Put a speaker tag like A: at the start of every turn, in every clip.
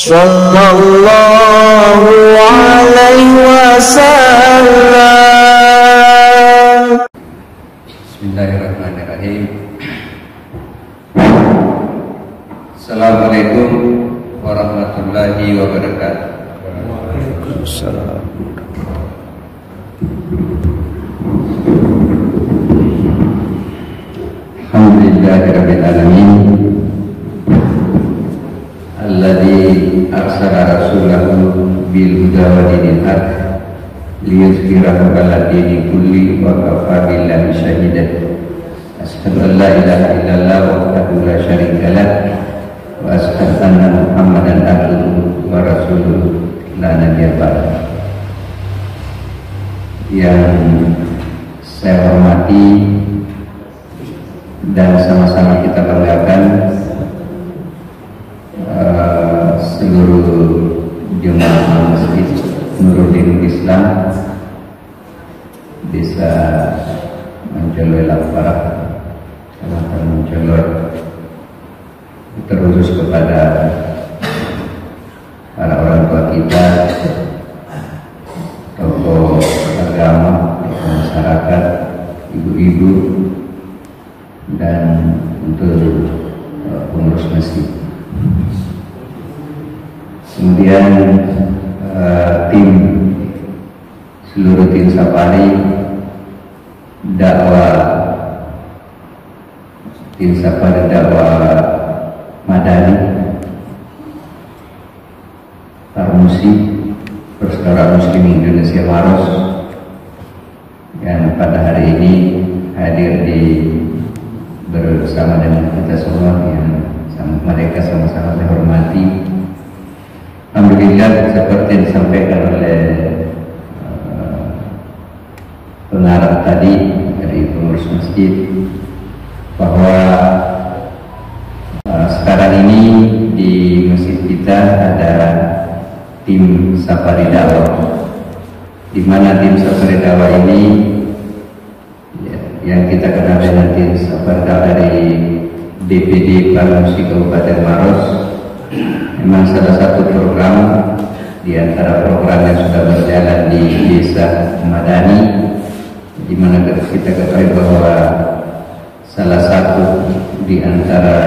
A: sallallahu alaihi wasallam.
B: Bismillahirrahmanirrahim. Assalamualaikum warahmatullahi wabarakatuh.
A: Waalaikumsalam.
B: Alhamdulillahirabbil alamin. Alladzi arsala rasulahu bil huda wa dinil haq liyuzhirahu 'ala dini kulli wa kafa billahi shahidan. Asyhadu an la ilaha illallah wahdahu la syarika lah wa asyhadu anna Muhammadan abduhu wa rasuluhu la nabiyya ba'dahu. Yang saya hormati dan sama-sama kita banggakan seluruh jemaah Masjid Nuruddin Islam Desa Mencolot Laparak, Kecamatan Mencolot, terkhusus kepada para orang tua kita, tokoh agama, tokoh masyarakat, ibu-ibu, dan untuk pengurus masjid. Kemudian seluruh tim Safari dakwah Madani, Parmusi, Persaudaraan Muslim Indonesia Maros, yang pada hari ini hadir bersama dengan kita semua, yang mereka sama-sama saya hormati. Alhamdulillah, seperti yang disampaikan oleh pengarah tadi dari pengurus masjid, bahwa sekarang ini di masjid kita ada tim Safari Dakwah, di mana tim Safari Dakwah ini yang kita kenal dengan tim Safari Dakwah dari DPD Parmusi Kabupaten Maros, memang salah satu program di antara program yang sudah berjalan di Desa Madani, di mana kita ketahui bahwa salah satu di antara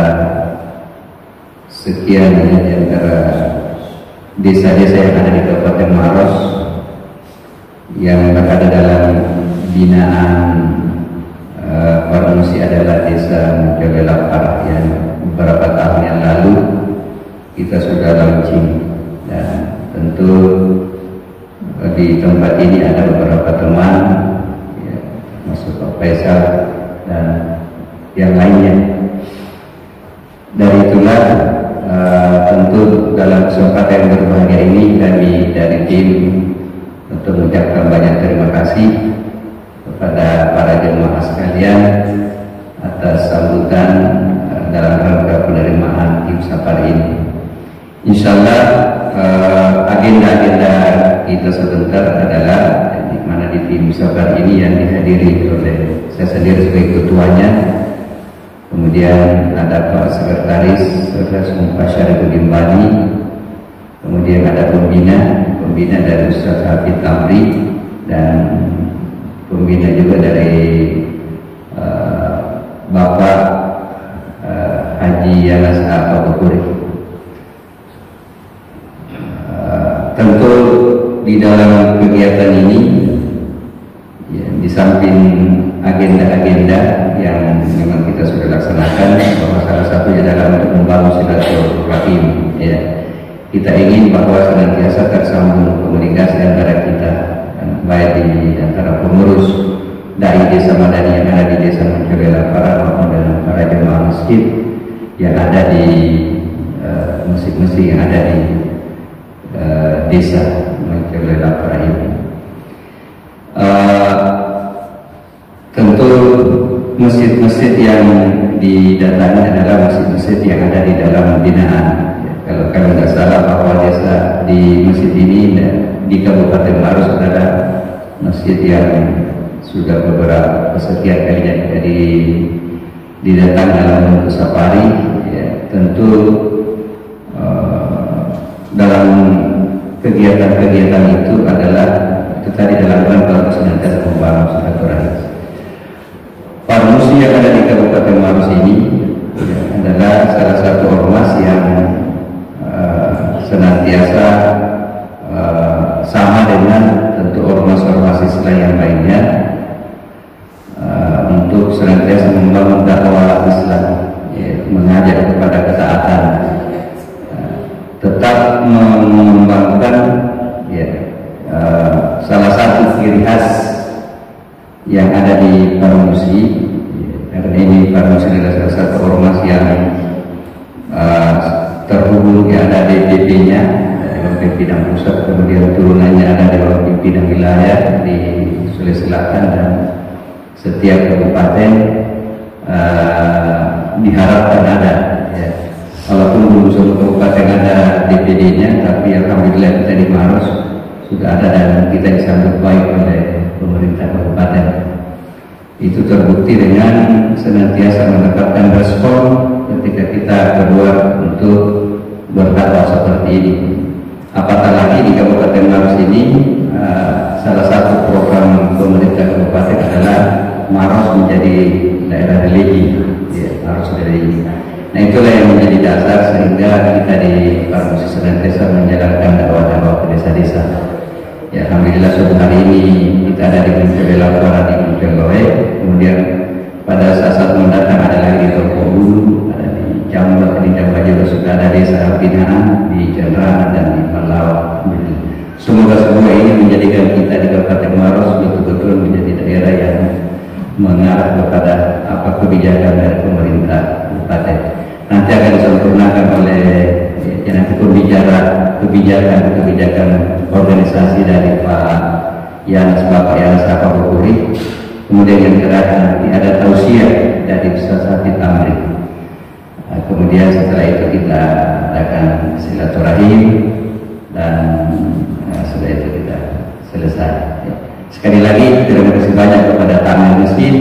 B: sekian di antara desa-desa yang ada di Kabupaten Maros yang berada dalam binaan Parmusi adalah Desa Mencolot Laparak, yang beberapa tahun yang lalu kita sudah launching. Dan tentu di tempat ini ada beberapa teman, ya, termasuk Pak Faisal dan yang lainnya. Dari itulah tentu dalam kesempatan yang berbahagia ini kami dari tim untuk mengucapkan banyak terima kasih kepada para jemaah sekalian atas sambutan dalam rangka penerimaan tim Safari ini. Insyaallah agenda-agenda kita sebentar adalah di mana di tim Safari ini yang dihadiri oleh saya sendiri sebagai ketuanya, kemudian ada Pak Sekretaris Saudara Syarifudin Bani, kemudian ada pembina dari Ustaz Hafid Tamri, dan pembina juga dari Bapak Haji Yanas Al-Bakuri. Tentu di dalam kegiatan ini, ya, di samping agenda-agenda yang memang kita sudah laksanakan, bahwa salah satunya adalah untuk membangun silaturahim, ya, kita ingin bahwa senantiasa tersambung komunikasi antara kita, baik di antara pengurus dari Desa Madani yang ada di Desa Mencolot Laparak maupun dengan para jemaah masjid yang ada di masjid-masjid yang ada di Desa Mencolot Laparak ini. Tentu masjid-masjid yang didatangi adalah masjid-masjid yang ada di dalam binaan. Ya, kalau kami nggak salah bahwa desa di masjid ini di Kabupaten Maros adalah masjid yang sudah beberapa sekian kalinya jadi didatang dalam bentuk safari, ya, tentu kegiatan-kegiatan itu adalah itu tadi dalam rangka untuk senantiasa membangun silaturahim. Parmusi yang ada di Kabupaten Maros ini adalah salah satu ormas yang senantiasa sama dengan tentu ormas-ormas Islam yang lainnya untuk senantiasa membangun dakwah Islam, mengajak kepada ketaatan, tetap mengembangkan salah satu ciri khas yang ada di Parmusi. Karena ini Parmusi adalah salah satu ormas yang terhubung, ada DPP-nya, Dewan Pimpinan Pusat, kemudian turunannya ada Dewan Pimpinan Wilayah di Sulawesi Selatan, dan setiap kabupaten diharapkan ada. Walaupun belum semua kabupaten ada DPD-nya, tapi alhamdulillah kita di Maros sudah ada dan kita disambut baik oleh pemerintah kabupaten. Itu terbukti dengan senantiasa mendapatkan respon ketika kita keluar untuk berdakwah seperti ini. Apatah lagi di Kabupaten Maros ini salah satu program pemerintah kabupaten adalah Maros menjadi daerah religi, Maros religi. Nah, itulah yang menjadi dasar sehingga kita di Parmusi senantiasa menjalankan dakwah-dakwah ke desa-desa. Ya, alhamdulillah suatu hari ini kita ada di Munculel Laporan di Munculel, kemudian pada saat mendatang ada lagi di Tokobulu, ada di Jambak, di Jambak juga sudah ada desa Pinaan, di Cendera dan di Malawa. Semoga semua ini menjadikan kita di Kabupaten Maros betul-betul menjadi daerah yang mengarah kepada apa kebijakan dari pemerintah kabupaten. Nanti akan disempurnakan oleh nanti kebijakan organisasi dari Pak Yanas, Bapak Yanas Bukuri. Kemudian yang terakhir nanti ada tausiah dari Ustaz Hafid Amri. Kemudian setelah itu kita adakan silaturahim dan setelah itu kita selesai. Sekali lagi terima kasih banyak kepada tamu masjid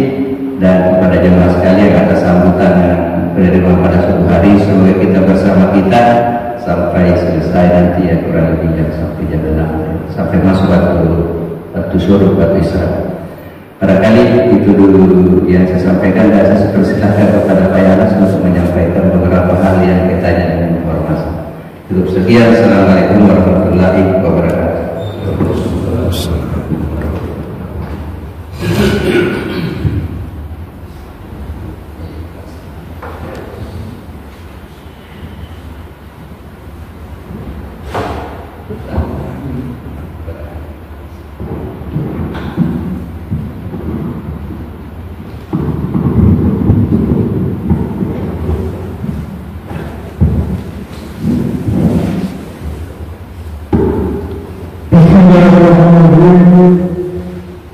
B: dan kepada jemaah sekalian atas sambutan yang berada pada suatu hari. Semoga kita bersama kita sampai selesai nanti, ya kurang lebih sampai jam 6, sampai masuk waktu syuruk, waktu isya. Barangkali itu dulu yang saya sampaikan, dan saya persilahkan kepada Pak Yanas untuk menyampaikan beberapa hal yang kaitannya dengan informasi. Cukup sekian. Assalamualaikum warahmatullahi wabarakatuh.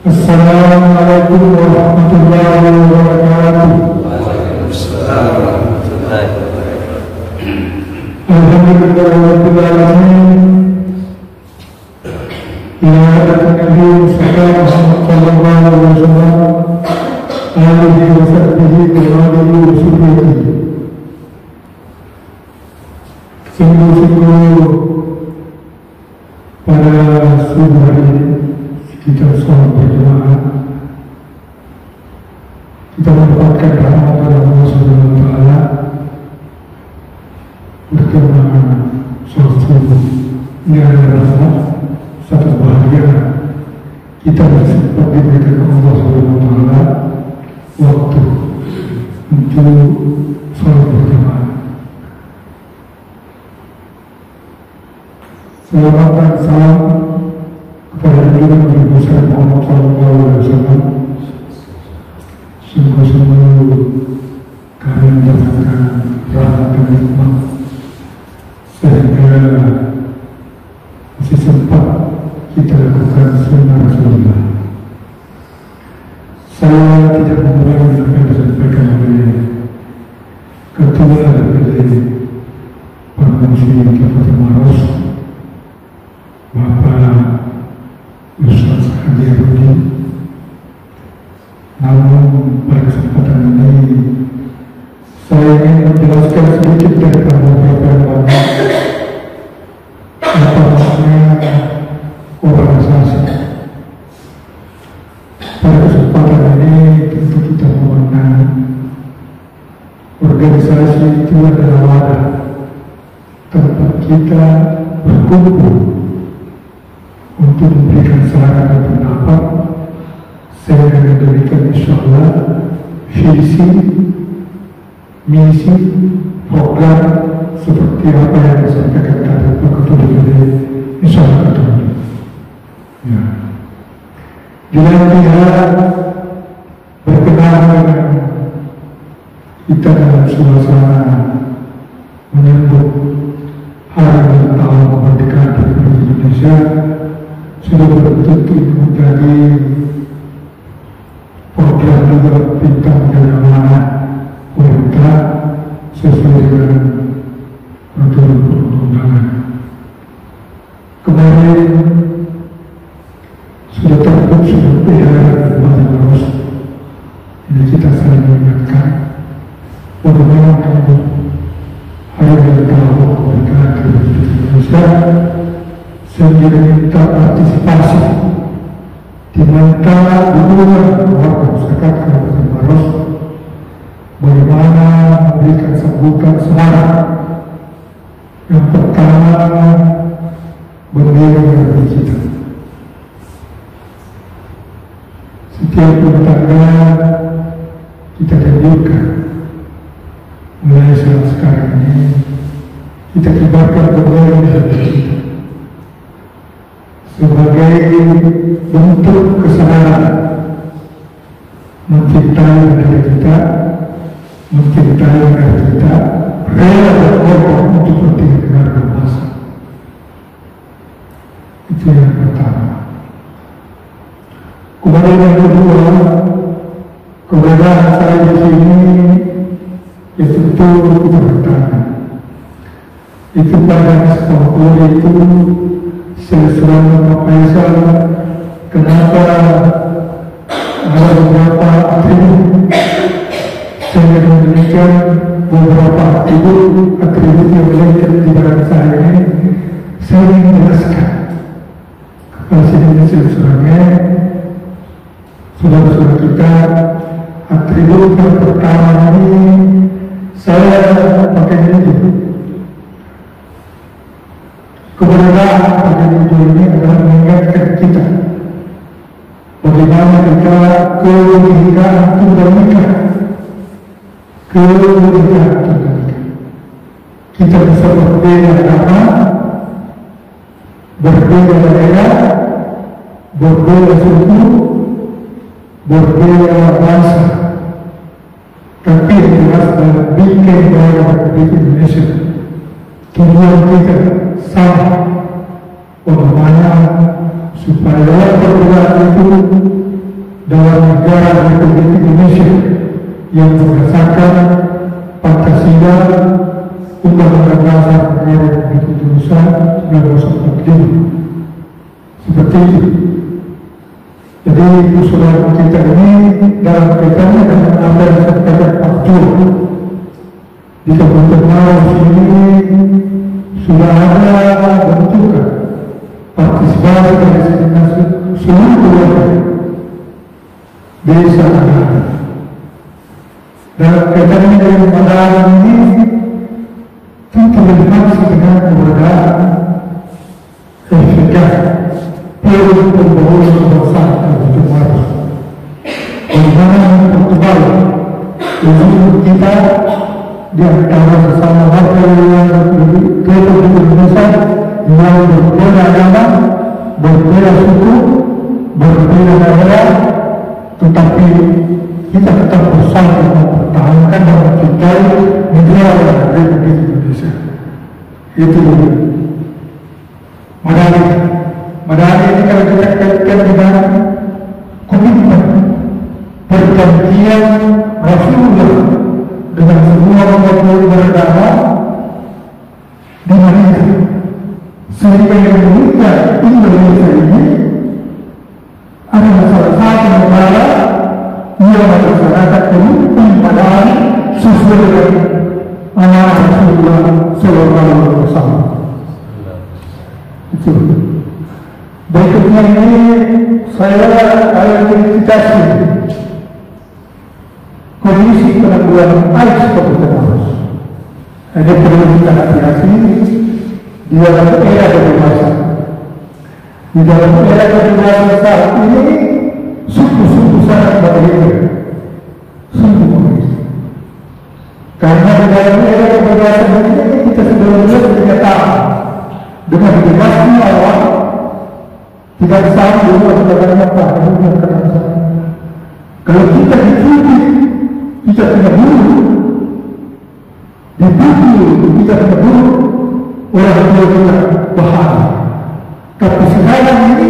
C: Assalamualaikum warahmatullahi wabarakatuh. Alhamdulillahirabbil alamin. Ya Nabi Muhammad sallallahu alaihi wasallam, alihi wa sahbihi wa alihi wa sahbihi. Sungguh-sungguh pada subuh hari kita sholat berjamaah, kita mendapatkan rahmat dari Allah Subhanahu wa Ta'ala berjamaah sholat subuh. Ini adalah satu bahagia kita bersempat diberikan Allah Subhanahu wa Ta'ala waktu untuk sholat berjamaah. Selamat dan salam kepada Nabi Muhammad SAW. Sungguh-sungguh kami mendapatkan rahmat dan nikmat sehingga masih sempat kita lakukan sunnah Rasulullah. Saya tidak mengulangi apa yang disampaikan oleh Ketua dari Parmusi Kabupaten Maros, Bapak Ustaz Haji Rudi. Namun pada kesempatan ini saya ingin menjelaskan sedikit dari beberapa yang lain apa makna tempat kita berkumpul untuk memberikan saran dan pendapat, sehingga dengan demikian insyaallah visi, misi, program seperti apa yang disampaikan tadi Pak Ketua DPD insyaallah terwujud. Ya. Di lain pihak berkenaan dengan kita dalam suasana menyambut Hari Ulang Tahun Kemerdekaan Republik Indonesia, sudah tentu menjadi program juga bintang dan amanah pemerintah sesuai dengan peraturan perundang-undangan. Kemarin sudah terbit sudah pihak harus ini kita saling mengingatkan bagaimana Hari Ulang Tahun Kemerdekaan Republik Indonesia sehingga kita partisipasi di antara dukungan warga masyarakat Kabupaten Maros bagaimana memberikan sambutan semangat. Yang pertama, bendera merah putih. Setiap tangga kita tunjukkan mulai saat sekarang ini kita kibarkan bendera merah putih sebagai bentuk kesadaran mencintai negara kita, mencintai negara kita, rela berkorban untuk kepentingan negara dan bangsa. Itu yang pertama. Kemudian yang kedua, keberadaan saya di sini ya tentu kita bertanya. Itu pada sekolah itu sesuai Pak Faisal, kenapa ada beberapa atribut sehingga demikian beberapa atribut yang melekat di barang saya ini saya ingin menjelaskan kepada sini sesuanya saudara-saudara kita. Atribut yang pertama ini saya pakai ini. Keberadaan pada video ini adalah mengingatkan kita bagaimana kita kebenekaan tunggal ika. Kebenekaan tunggal ika. Kita bisa berbeda agama, berbeda daerah, berbeda suku, berbeda bangsa, tapi yang jelas dalam bikin negara Republik Indonesia tujuan kita sama, bagaimana supaya perbedaan itu dalam negara Republik Indonesia yang berdasarkan Pancasila, Undang-Undang Dasar Negara Republik Indonesia 1945. Seperti itu. Jadi usulan kita ini dalam kaitannya dengan apa yang disampaikan Pak Jul di Kabupaten Maros ini sudah ada bentukan partisipasi dari seluruh keluarga desa Madani. Dalam kaitannya dengan Madani ini tentu dimaksud dengan keberadaan efektif perlu pembangunan kebangsaan Kabupaten Maros. Bagaimana mempertebal untuk kita di antara bersama warga yang Republik Indonesia yang berbeda agama, berbeda suku, berbeda daerah, tetapi kita tetap bersama mempertahankan dan mencintai negara Republik Indonesia. Itu Madani ini kalau kita kaitkan dengan komitmen perjanjian Rasulullah dengan semua umat beragama di Madinah, sehingga yang meninggal Indonesia ini adalah salah satu negara yang melaksanakan komitmen Madani sesuai dengan amanah Rasulullah Sallallahu Alaihi Wasallam. Itu. Berikutnya ini saya akan verifikasi kondisi penanggulangan AIDS Kabupaten Maros. Ada perlu kita hati-hati di dalam era kebebasan. Di dalam era kebebasan saat ini, sungguh-sungguh sangat berbeda. Sungguh berbeda. Karena di dalam era kebebasan ini kita sudah melihat kenyataan dengan bebasnya awal tidak sama dengan sebenarnya yang kerasa. Kalau kita dicuci, kita kena bunuh. Dipukul, kita kena bunuh. Orang tua kita bahagia. Tapi sekarang ini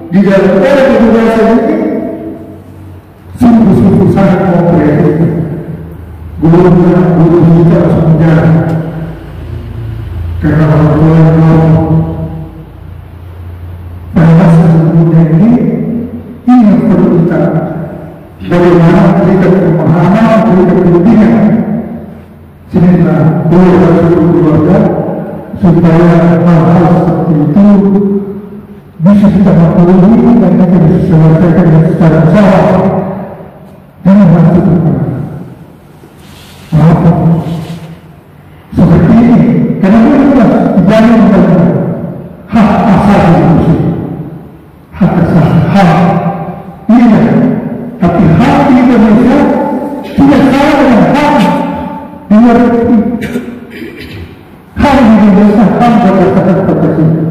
C: di dalam era kebebasan ini sungguh-sungguh sangat komprehensif. Guru kita harus menjaga karena orang tua yang mau pada masa sebelumnya ini yang perlu kita bagaimana memberikan pemahaman, memberikan bimbingan sehingga keluarga supaya hal-hal seperti itu bisa kita maklumi dan kita bisa selesaikan secara jawab dengan waktu depan. Seperti ini, karena kita dijamin dengan hak asasi manusia, hak asasi, hak ini, tapi hak di Indonesia tidak sama dengan hak di luar negeri. Hak di Indonesia hak berdasarkan Pancasila,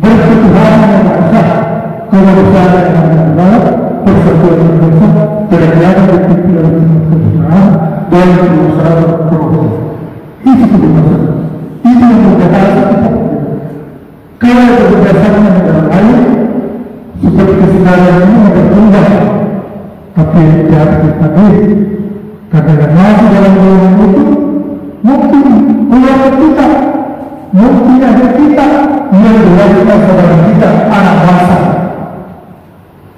C: berketuhanan yang maha esa, kemanusiaan yang maha esa, persatuan Indonesia berada di pimpin oleh Tuhan dan masyarakat progresif. Itu kebebasan. Itu yang berdasarkan kita. Kalau ada berdasarkan negara lain, seperti sekarang ini ada perubahan. Tapi tidak tadi, karena yang masuk dalam golongan itu, mungkin keluarga kita, mungkin ada kita yang berwajib saudara kita, anak bangsa.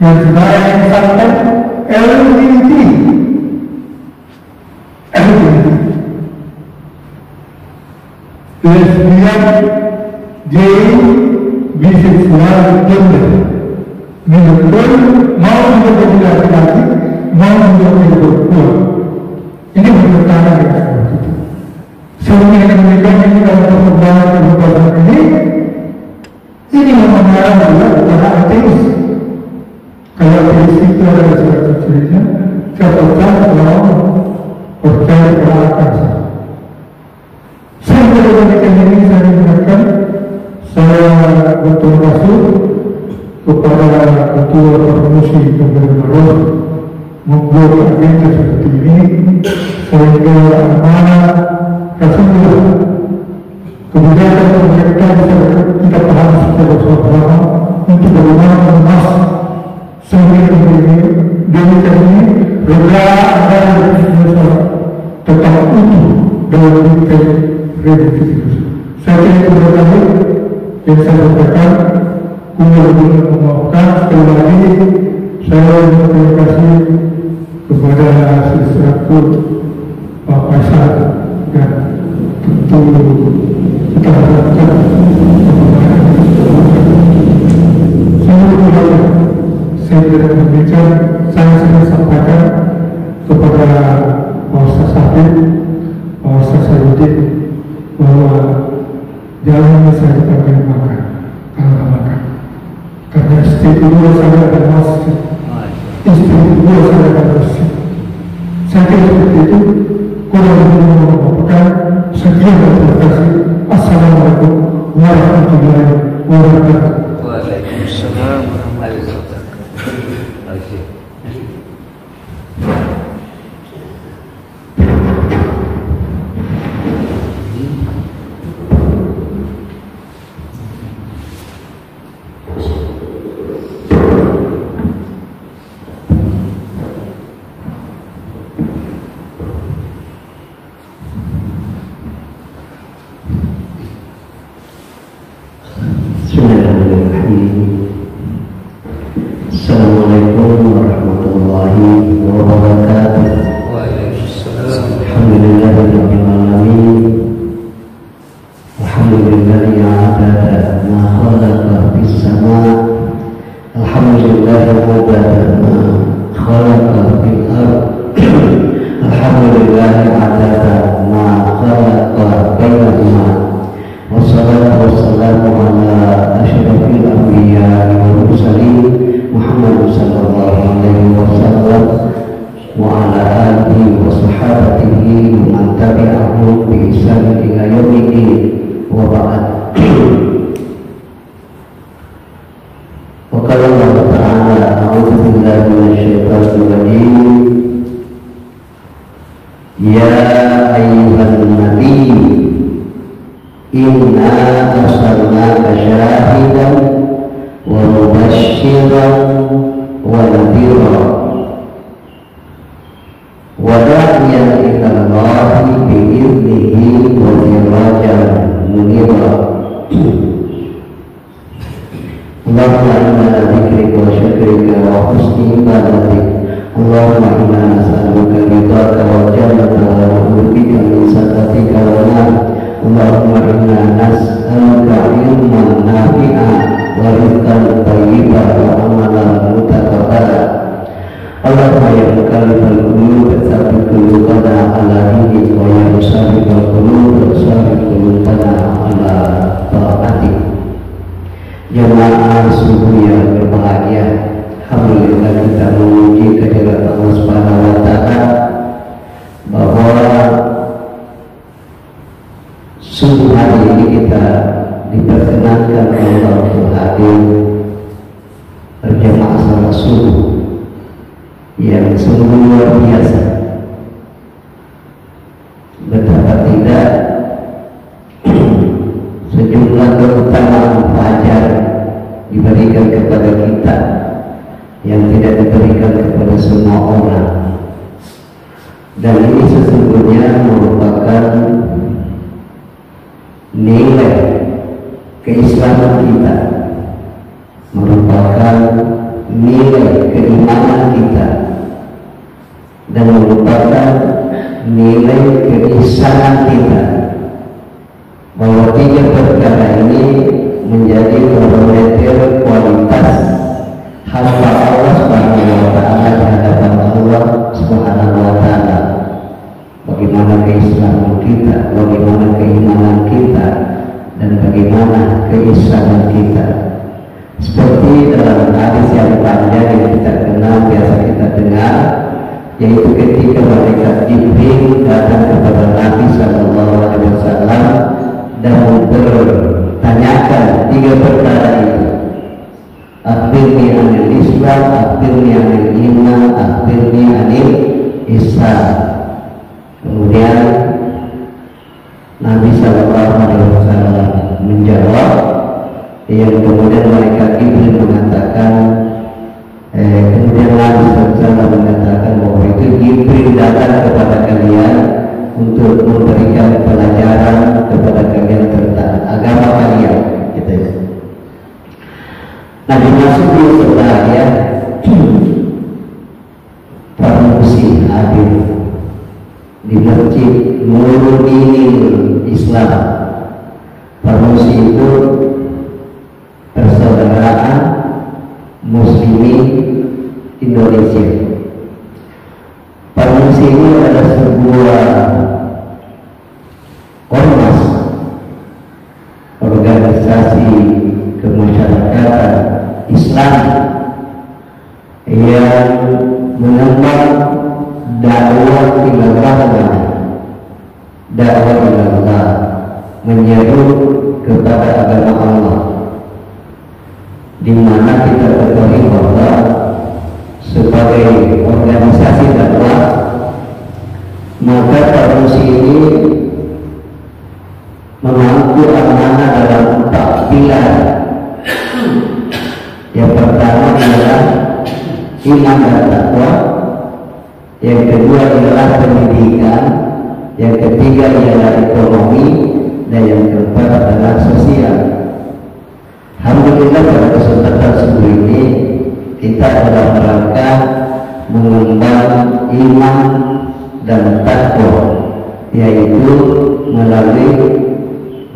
C: Yang sekarang yang disampaikan LGBT. Lesbian, gay, biseksual, gender. Betul mau menjadi laki-laki, mau menjadi perempuan. Ini bertentangan dengan itu. Sehingga yang mereka ini dalam perkembangan kebebasan ini mempengaruhi juga kepada ateis. Kalau ateis itu adalah salah cirinya, percaya bahwa percaya kepada akal. Saya berikan ini saya ingatkan, saya betul masuk kepada ketua promosi kebenaran membuat agenda seperti ini sehingga amanah Rasulullah kebijakan pemerintah bisa kita paham secara bersama untuk bagaimana mengemas sehingga ini demikian ini rela dan Indonesia tetap utuh dalam diri revisi. Saya ingin berkata yang saya sampaikan, kemudian memaafkan sekali lagi saya berterima kasih kepada seseraku Pak Faisal dan tentu kita harapkan seluruh saya tidak berbicara, saya sudah sampaikan kepada Pak Ustaz Habib, Pak Ustaz Sayudin bahwa jangan saya dipakai makan kalau makan karena istri kedua saya ada masjid, istri kedua saya ada masjid. Saya kira seperti itu. Kurang lebih mengucapkan sekian dan terima kasih. Assalamualaikum warahmatullahi wabarakatuh.
B: Waalaikumsalam warahmatullahi wabarakatuh.
D: Assalamualaikum warahmatullahi wabarakatuh. Alhamdulillahirabbil alamin. Alhamdulillahi adada ma khalaqa fis sama'. Alhamdulillahi adada ma khalaqa fil ard. Alhamdulillahi adada ma khalaqa bainahuma. wassalatu wassalamu ala asyrafil anbiya wal mursalin Muhammad sallallahu alaihi wasallam wa ala alihi wa sahabatihi wa man tabi'ahum bi ihsan ila yaumiddin wa ba'd. Wa qala Allah ta'ala a'udzu billahi minasyaitonir rajim. Ya ayyuhan nabiy inna arsalnaka syahidan wa mubasysyiran wa nadhiran wa da'iyan ila Allah bi idnihi wa sirajan munira. Allahumma inna dzikrika wa syukrika wa husni ibadatik. Allahumma inna nas'aluka ridhaka wal jannata wa na'udzubika min sakhatika wan nar. Allahumma inna nas'aluka ilman nafi'an wa rizqan thayyiban wa amalan mutaqabbala. Allahumma ya muqallibal qulub tsabbit qulubana ala dinik wa ya musarrifal qulub sarrif qulubana ala ta'atik. Jemaah subuh yang berbahagia, alhamdulillah kita memuji kehadirat Allah Subhanahu wa taala bahwa subuh hari ini kita diperkenankan Allah untuk hadir berjamaah salat subuh yang sungguh luar biasa. Betapa tidak sejumlah keutamaan fajar diberikan kepada kita yang tidak diberikan kepada semua orang, dan ini sesungguhnya merupakan nilai keislaman kita, merupakan nilai keimanan kita, dan merupakan nilai keisanan kita, bahwa tiga perkara ini menjadi barometer kualitas hamba Allah Subhanahu wa taala di hadapan Allah Subhanahu wa taala. Bagaimana keislaman kita, bagaimana keimanan kita, dan bagaimana keislaman kita. Seperti dalam hadis yang panjang yang kita kenal, biasa kita dengar, yaitu ketika malaikat Jibril datang kepada Nabi sallallahu alaihi wasallam dan bertanyakan tiga perkara itu. Akhbirni anil Islam, akhbirni anil iman, akhbirni anil ihsan. Kemudian Nabi sallallahu alaihi wasallam menjawab, yang kemudian malaikat Jibril mengatakan, kemudian Nabi sallallahu alaihi wasallam mengatakan bahwa itu Jibril datang kepada kalian untuk memberikan pelajaran kepada kalian tentang agama kalian, gitu ya. Nah, dimasuki setelah ya pramusim hadir di masjid Nurudin Islam. Pramusim itu persaudaraan Muslimin Indonesia. Pramusim ini adalah sebuah ormas, organisasi kemasyarakatan Islam yang mengemban dakwah ilallah, dakwah ilallah, menyeru kepada agama Allah, di mana kita ketahui bahwa sebagai organisasi dakwah, maka pramusim ini mengaku amanah dalam 4 pilar. Yang pertama adalah iman dan takwa, yang kedua adalah pendidikan, yang ketiga adalah ekonomi, dan yang keempat adalah sosial. Alhamdulillah pada kesempatan sebelum ini kita dalam rangka mengembang iman dan takwa, yaitu melalui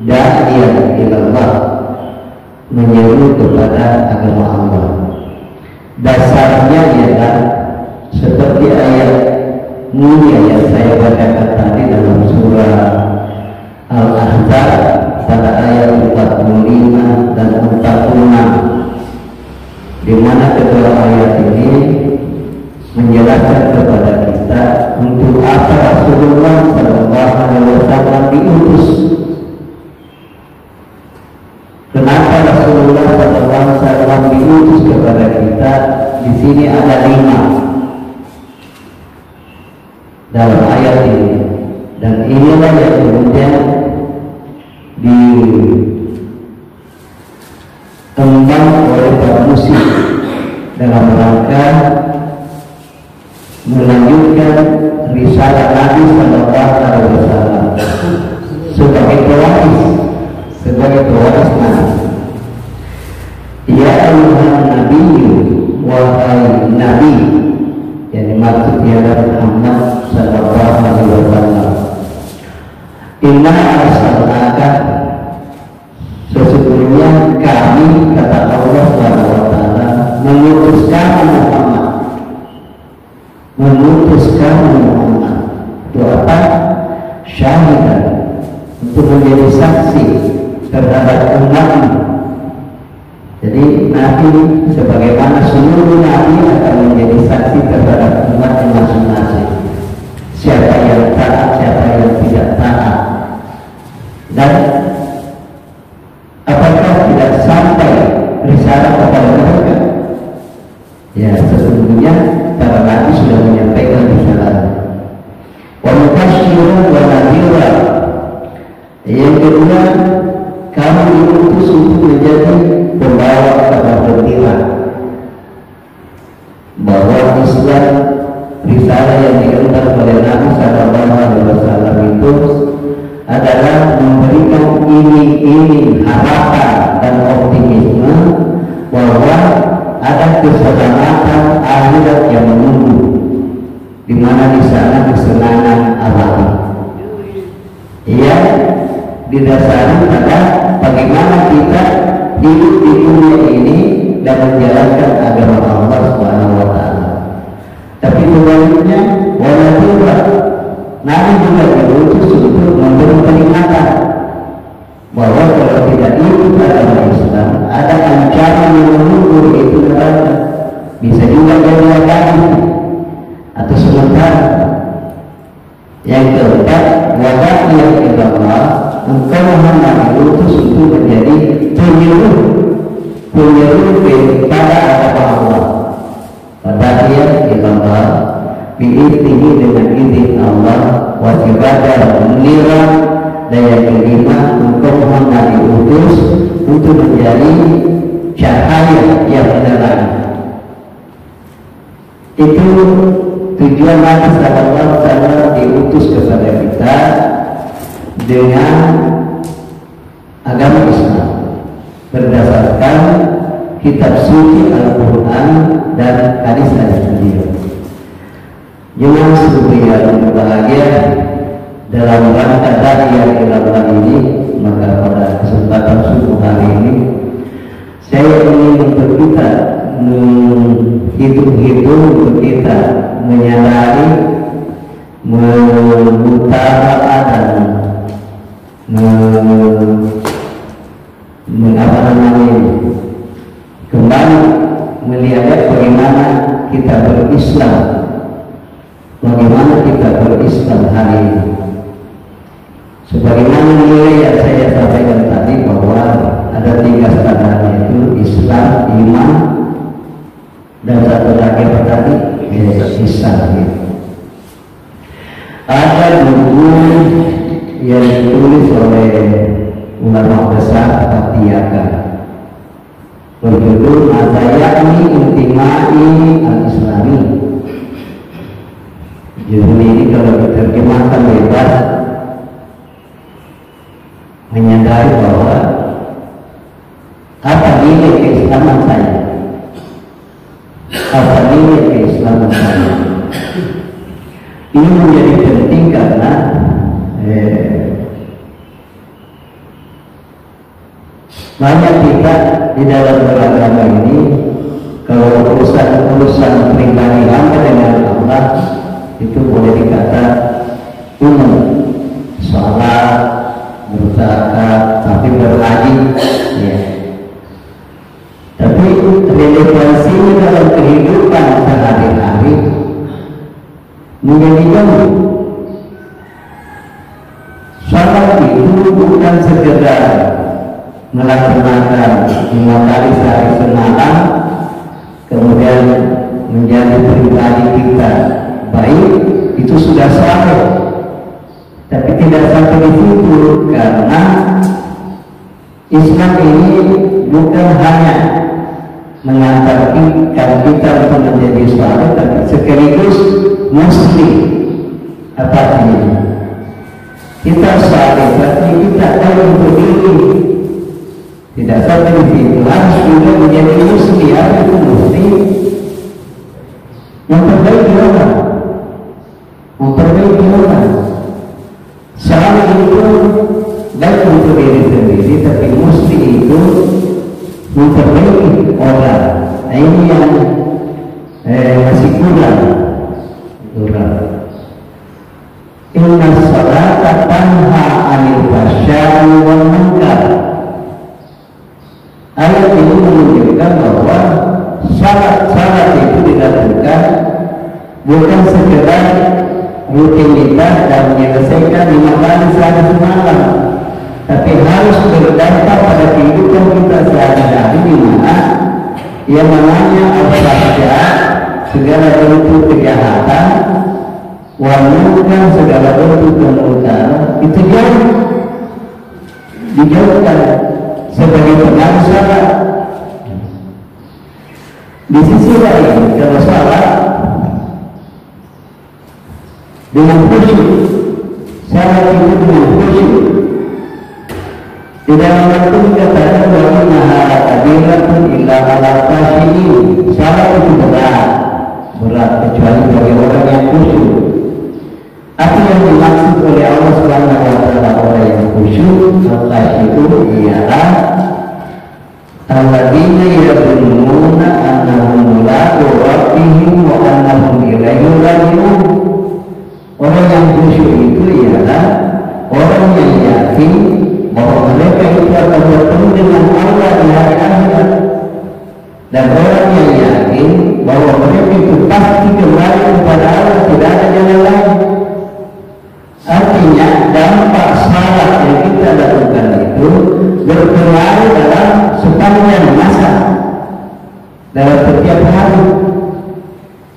D: da'iyah ilallah, menyeru kepada agama Allah. Dasarnya ialah seperti ayat mulia yang saya bacakan tadi dalam surah Al-Ahzab pada ayat dan 46, di mana kedua ayat ini menjelaskan kepada kita untuk apa Rasulullah SAW diutus. Kenapa Rasulullah SAW diutus kepada kita? Di sini ada 5 dalam ayat ini, dan inilah yang kemudian dikembang oleh para musyrik dalam rangka melanjutkan risalah Nabi SAW sebagai pewaris Nabi. Ya ayuhan Nabi, wahai Nabi, yang dimaksud ialah Muhammad SAW. Inna arsalnaka, sesungguhnya kami, kata Allah SWT, mengutus kamu Muhammad. Itu apa? Syahidan, untuk menjadi saksi terhadap umatmu. Jadi Nabi sebagaimana seluruh Nabi akan menjadi saksi terhadap umatnya masing-masing. Siapa yang taat, siapa yang tidak taat. Dan apakah tidak sampai risalah kepada mereka? Ya, sesungguhnya para Nabi sudah menyampaikan risalah. Wa mubasysyirun wa nadhira. Yang kedua, kamu diutus untuk menjadi pembawa kabar gembira bahwa Islam, risalah yang diemban oleh Nabi SAW itu adalah memberikan iming-iming harapan dan optimisme bahwa ada keselamatan akhirat yang menunggu, di mana di sana kesenangan abadi. Ia didasari pada bagaimana kita hidup di dunia ini dan menjalankan agama Allah SWT. Tapi sebaliknya, walaupun Nabi juga diutus untuk memberi peringatan bahwa kalau tidak ikut agama Islam, ada ancaman yang menunggu, yaitu neraka. Bisa juga jadi lagi atau sementara. Yang keempat, wabah yang Allah, engkau Muhammad diutus untuk menjadi penyuruh kepada agama Allah. Pada dia Allah biiznihi, dengan izin Allah, wasibada mengira. Dan yang kelima, engkau Muhammad diutus untuk menjadi cahaya yang menerang. Itu tujuan Nabi SAW diutus kepada kita dengan agama Islam berdasarkan kitab suci Al-Quran dan hadis-hadis beliau. Jemaah sekalian berbahagia, dalam rangka dakwah ilallah ini, maka pada kesempatan subuh hari ini saya ingin untuk kita hitung-hitung, untuk kita menyadari, mengutarakan dan kembali melihat bagaimana kita berislam, bagaimana kita berislam hari ini. Sebagaimana nilai yang saya sampaikan tadi, bahwa ada 3 standar, yaitu Islam, iman, dan satu lagi tadi ihsan. Ada buku yang ditulis oleh ulama besar Fatiyaka berjudul Azayani Intimai Al-Islami. Judul ini kalau diterjemahkan bebas menyadari bahwa apa nilai keislaman saya, apa nilai keislaman saya. Ini menjadi penting karena banyak kita di dalam beragama ini, kalau urusan pribadi hamba dengan Allah itu boleh dikata umum, salat, berzakat, tapi berhaji, ya, Tapi relevansinya dalam kehidupan sehari-hari menjadi jauh. Salat itu bukan sekedar melaksanakan 5 kali sehari semalam kemudian menjadi pribadi kita baik, itu sudah salah. Tapi tidak sampai di situ, karena Islam ini bukan hanya mengantarkan kita untuk menjadi salat, tapi sekaligus muslim. Apa artinya? Kita salat, tapi kita tahu untuk diri. Tidak sampai di situ, harus juga menjadi muslim. Itu muslim memperbaiki orang, memperbaiki orang. Salat itu baik untuk diri sendiri, tapi muslim itu memperbaiki orang. Nah, ini yang masih kurang. Inna salata tanha 'anil fahsya'i wal munkar. Ayat ini menunjukkan bahwa salat itu dilakukan bukan sekedar rutinitas dan menyelesaikan 5 kali sehari semalam, tapi harus berdampak pada kehidupan kita sehari-hari, di mana yang namanya al-fahsya, segala bentuk kejahatan, wanita segala bentuk kemungkaran, itu dijauhkan sebagai pengaruh salat. Di sisi lain, kalau salat dengan khusyuk, salat itu dengan khusyuk, tidak mampu dikatakan bahwa nahara kabiratun illa ala khashiyin. Salat itu berat kecuali bagi orang yang khusyuk. Apa yang dimaksud oleh Allah Subhanahu wa taala orang yang khusyuk, al-khashi'un ialah alladzina yadhunnuna annahum mulaqu rabbihim wa annahum ilaihi raji'un. Orang yang khusyuk itu ialah orang yang yakin bahwa mereka itu akan bertemu dengan Allah di hari akhirat, dan orang yang yakin bahwa mereka itu pasti kembali kepada Allah, tidak ada jalan lain. Artinya dampak salat yang kita lakukan itu berpengaruh dalam sepanjang masa, dalam setiap hari.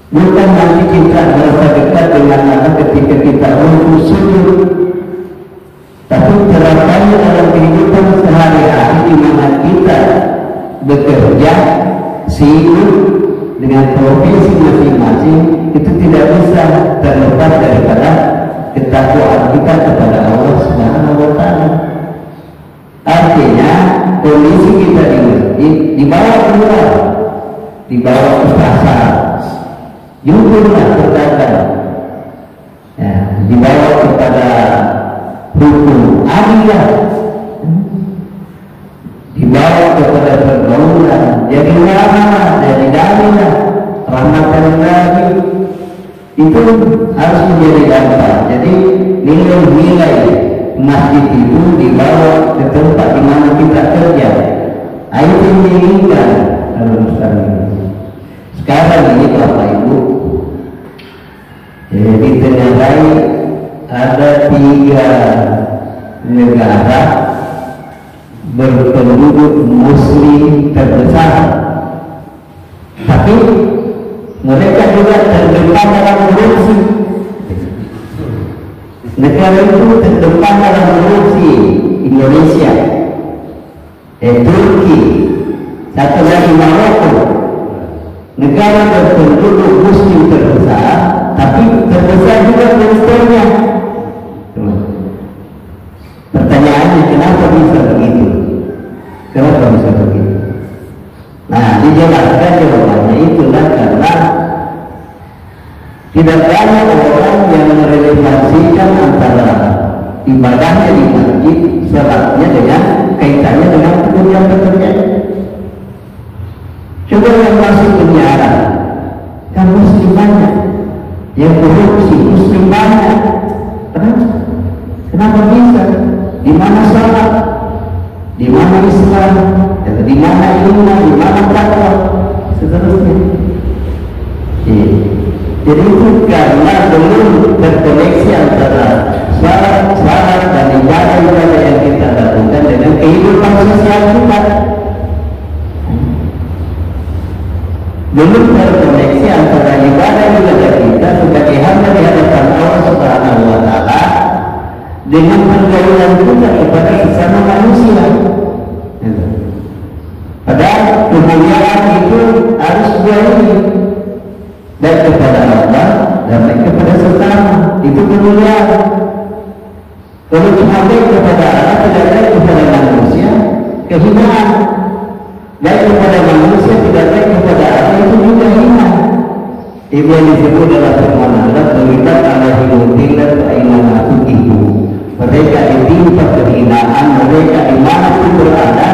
D: Bukan nanti kita merasa dekat dengan Allah ketika kita rukuk sujud, tapi terapkannya dalam kehidupan sehari-hari, di mana kita bekerja, sibuk dengan profesi masing-masing, itu tidak bisa terlepas daripada ketakwaan kita kepada Allah Subhanahu wa taala. Artinya kondisi kita di masjid dibawa keluar, dibawa ke pasar, jujurlah berdagang, ya, dibawa kepada hukum adillah, dibawa kepada pergaulan, jadi ulama, jadi dalilah, rahmatan lagi. Itu harus menjadi dampak. Jadi nilai-nilai masjid itu dibawa ke tempat di mana kita kerja. Itu yang diinginkan dalam Islam ini. Sekarang ini Bapak Ibu, di tengah hari ada 3 negara berpenduduk muslim terbesar, tapi mereka juga terdepan dalam korupsi. Negara itu terdepan dalam korupsi. Indonesia, Turki, satu lagi Maroko. Negara berpenduduk muslim terbesar, tapi terbesar juga korupsinya. Pertanyaannya, kenapa bisa begitu? Kenapa bisa begitu? Nah, dijelaskan jawabannya itulah karena tidak banyak orang yang merelevansikan antara ibadahnya di masjid, salatnya dengan kaitannya dengan pekerjaan-pekerjaan. Coba yang masuk penjara, kan muslim banyak, yang korupsi muslim banyak. Kenapa bisa? Di mana salat? Di mana Islam? Dan Di mana ilmu, di mana takwa, seterusnya. Jadi itu karena belum terkoneksi antara syarat dan ibadah yang kita lakukan dengan kehidupan sosial kita. Belum terkoneksi antara ibadah kita sebagai hamba di hadapan Allah Subhanahu wa Ta'ala dengan pergaulan kita kepada sesama manusia. Padahal kemuliaan itu harus dua ini, baik kepada Allah dan baik kepada sesama. Itu kemuliaan. Kalau cuma baik kepada Allah, tidak baik kepada manusia, kehinaan. Baik kepada manusia, tidak baik kepada Allah, itu juga hina. Itu yang disebut dalam firman Allah, "Berikat alaihi mutilan wa inna tuqibu." Mereka ditimpa kehinaan, mereka di mana pun berada,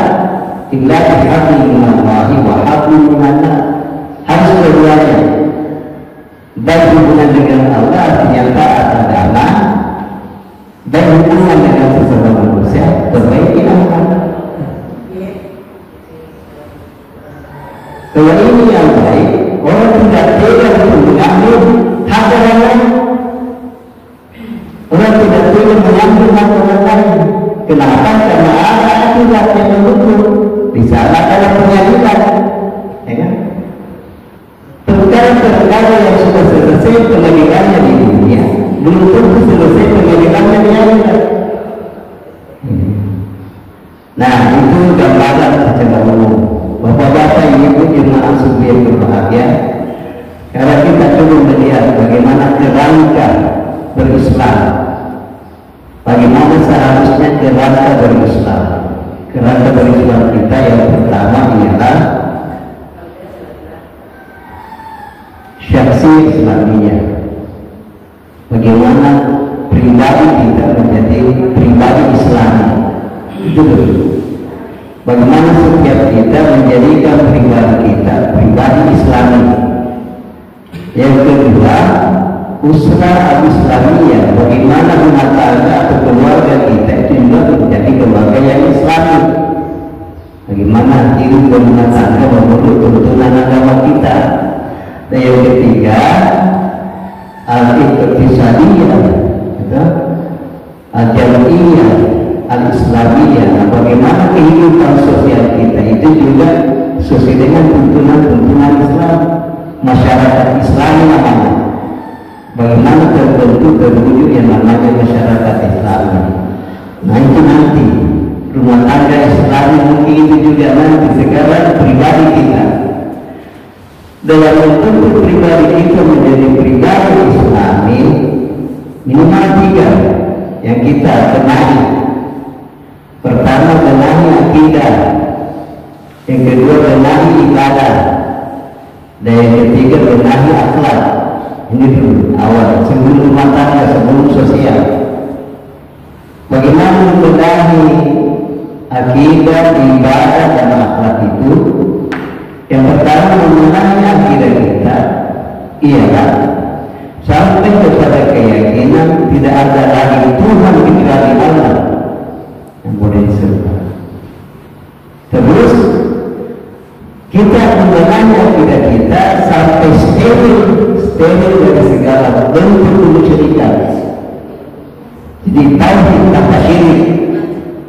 D: illa bihaqqi minallahi wa haqqi minannas. Harus keduanya. Baik hubungan dengan Allah artinya taat agama, baik hubungan dengan sesama manusia, perbaiki akhlak. Kalau ini yang baik, orang tidak tega untuk mengambil hak orang lain. Orang tidak tega mengambil hak orang lain. Kenapa? Karena ada akibat yang mendukung. Di sana ada penyaliban, ya kan? Perkara-perkara yang sudah selesai pengadilannya di dunia, belum tentu selesai pengadilannya di akhirat. Nah, itu gambaran secara umum. Bapak-bapak, ibu, jemaah sufi yang berbahagia, karena kita coba melihat bagaimana kerangka berislam, bagaimana seharusnya kerangka berislam. Kerangka berislam kita yang pertama ialah syakhsi Islamiyah. Bagaimana pribadi kita menjadi pribadi Islami. Itu dulu. Bagaimana setiap kita menjadikan pribadi kita pribadi Islami. Yang kedua, usrah al-Islamiyah. Bagaimana rumah tangga atau keluarga kita itu juga menjadi keluarga yang Islami. Bagaimana hidup berumah tangga menurut tuntunan agama kita. Dan yang ketiga, al-iqtisadiyah, al-jamiyah, al-islamiyah. Bagaimana kehidupan sosial kita itu juga sesuai dengan tuntunan Islam, masyarakat Islam namanya. Bagaimana terbentuk terwujud yang namanya masyarakat Islam. Nah, itu nanti rumah tangga Islam mungkin itu juga nanti sekarang pribadi kita. Dalam bentuk pribadi kita menjadi pribadi Islami, minimal 3 yang kita benahi. Pertama, benahi akidah. Yang kedua, benahi ibadah. Dan yang ketiga, benahi akhlak. Ini dulu awal, sebelum rumah tangga, sebelum sosial. Bagaimana membenahi akidah, ibadah, dan akhlak itu? Yang pertama, membenahi akidah kita ialah sampai kepada keyakinan tidak ada lagi Tuhan kecuali Allah yang boleh disembah. Terus kita membenahi akidah kita sampai steril dari segala bentuk kemusyrikan. Jadi tauhid tanpa syirik.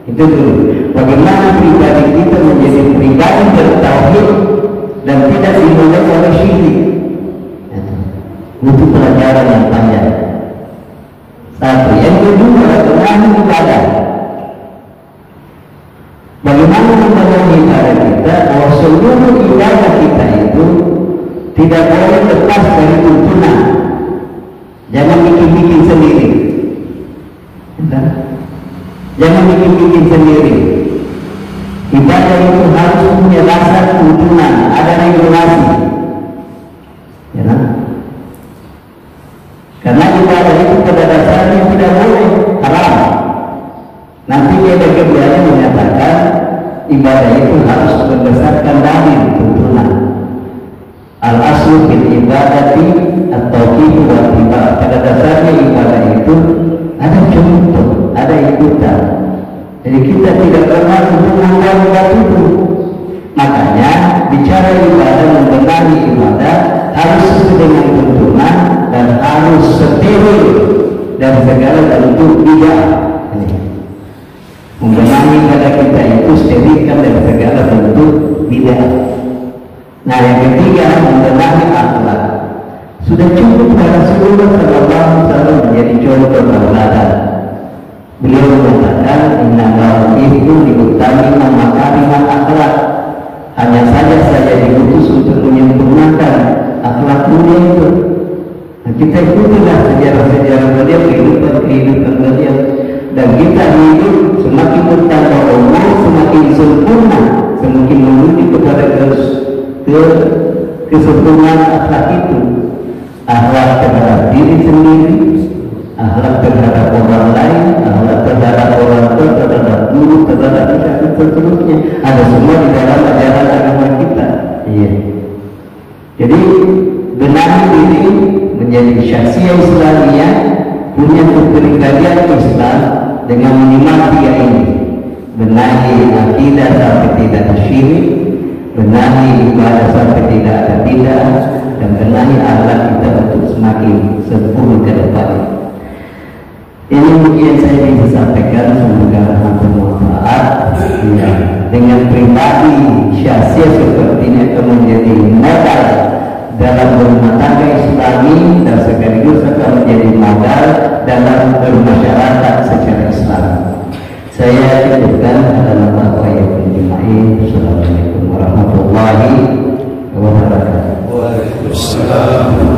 D: Itu dulu. Bagaimana pribadi kita menjadi pribadi bertauhid dan tidak dimulai oleh syirik. Itu pelajaran yang panjang. Satu. Yang kedua, benahi ibadah. Bagaimana membenahi ibadah kita? Bahwa seluruh ibadah kita itu tidak boleh lepas dari tuntunan. Jangan bikin-bikin sendiri. Jangan bikin-bikin sendiri. Ibadah itu harus punya dasar tuntunan, ada regulasi. Ya, kan? Karena ibadah itu pada dasarnya tidak boleh, haram. Nanti ada kebiasaan menyatakan ibadah itu harus berdasarkan dalil tuntunan. Al-aslu fil ibadati at-tauqif wal ibadah. Pada dasarnya ibadah itu ada contoh, ada ikutan. Jadi kita tidak pernah untuk mengubah itu. Makanya bicara ibadah, membenahi ibadah harus sesuai dengan tuntunan dan harus steril dan segala bentuk bid'ah. Membenahi ibadah kita itu sterilkan dari segala bentuk bid'ah. Nah, yang ketiga, membenahi akhlak. Sudah cukup Rasulullah SAW menjadi contoh tauladan. Beliau mengatakan, innallaha yuhibbu liutamima makarimal akhlak. Hanya saja saya diutus untuk menyempurnakan akhlak mulia itu. Nah, kita ikutilah sejarah-sejarah beliau, kehidupan beliau, dan kita hidup semakin bertambah umur, semakin sempurna, semakin menuju kepada kesempurnaan akhlak itu. Akhlak terhadap diri sendiri, akhlak terhadap orang lain, akhlak terhadap orang tua, terhadap guru, terhadap masyarakat, seterusnya. Ada semua di dalam ajaran agama kita. Iya. Jadi benahi diri menjadi syakhsiyah Islamiyah, punya kepribadian Islam dengan minimal 3 ini. Benahi akidah sampai tidak syirik, benahi ibadah sampai tidak ada bid'ah, dan benahi akhlak kita untuk semakin sempurna ke depan. Ini mungkin saya bisa sampaikan, semoga bermanfaat. Ya, dengan pribadi syakhsiyah seperti ini akan menjadi modal dalam berumah tangga Islami dan sekaligus akan menjadi modal dalam bermasyarakat secara Islam. Saya cukupkan dalam apa yang dimain. Assalamualaikum warahmatullahi wabarakatuh.
A: Waalaikumsalam.